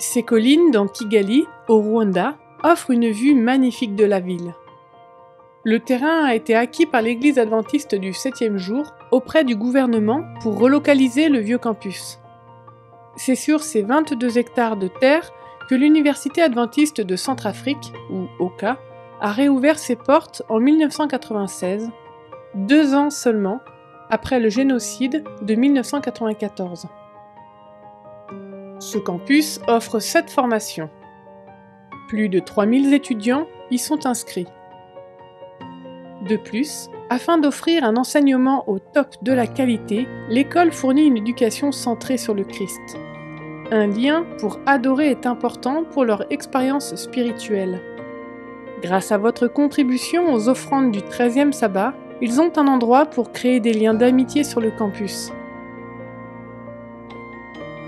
Ces collines dans Kigali, au Rwanda, offrent une vue magnifique de la ville. Le terrain a été acquis par l'église adventiste du 7e jour auprès du gouvernement pour relocaliser le vieux campus. C'est sur ces 22 hectares de terre que l'Université adventiste de Centrafrique, ou OCA, a réouvert ses portes en 1996, 2 ans seulement après le génocide de 1994. Ce campus offre 7 formations. Plus de 3000 étudiants y sont inscrits. De plus, afin d'offrir un enseignement au top de la qualité, l'école fournit une éducation centrée sur le Christ. Un lien pour adorer est important pour leur expérience spirituelle. Grâce à votre contribution aux offrandes du 13e sabbat, ils ont un endroit pour créer des liens d'amitié sur le campus.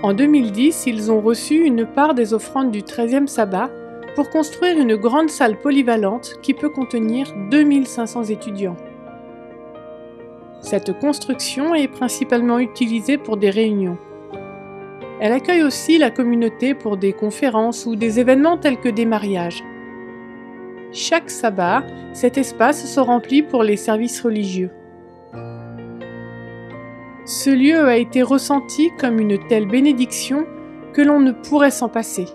En 2010, ils ont reçu une part des offrandes du 13e sabbat pour construire une grande salle polyvalente qui peut contenir 2500 étudiants. Cette construction est principalement utilisée pour des réunions. Elle accueille aussi la communauté pour des conférences ou des événements tels que des mariages. Chaque sabbat, cet espace se remplit pour les services religieux. Ce lieu a été ressenti comme une telle bénédiction que l'on ne pourrait s'en passer.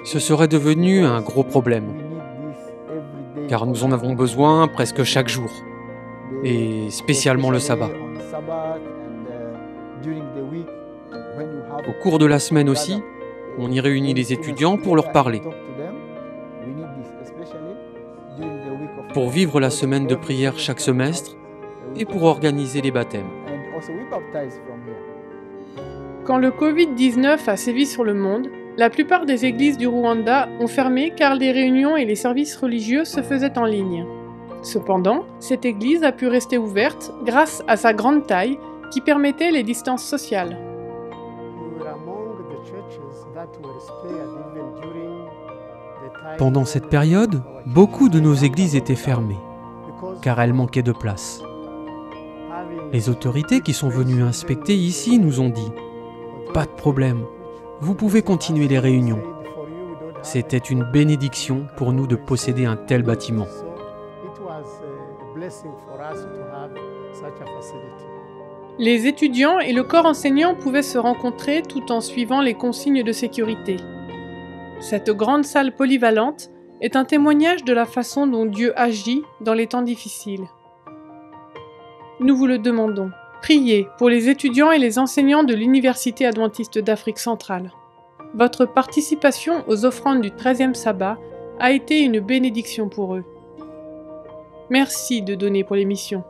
Ce serait devenu un gros problème, car nous en avons besoin presque chaque jour, et spécialement le sabbat. Au cours de la semaine aussi, on y réunit les étudiants pour leur parler. Pour vivre la semaine de prière chaque semestre et pour organiser les baptêmes. Quand le Covid-19 a sévi sur le monde, la plupart des églises du Rwanda ont fermé car les réunions et les services religieux se faisaient en ligne. Cependant, cette église a pu rester ouverte grâce à sa grande taille qui permettait les distances sociales. Pendant cette période, beaucoup de nos églises étaient fermées, car elles manquaient de place. Les autorités qui sont venues inspecter ici nous ont dit « Pas de problème, vous pouvez continuer les réunions ». C'était une bénédiction pour nous de posséder un tel bâtiment. Les étudiants et le corps enseignant pouvaient se rencontrer tout en suivant les consignes de sécurité. Cette grande salle polyvalente est un témoignage de la façon dont Dieu agit dans les temps difficiles. Nous vous le demandons. Priez pour les étudiants et les enseignants de l'Université adventiste d'Afrique centrale. Votre participation aux offrandes du 13e sabbat a été une bénédiction pour eux. Merci de donner pour l'émission.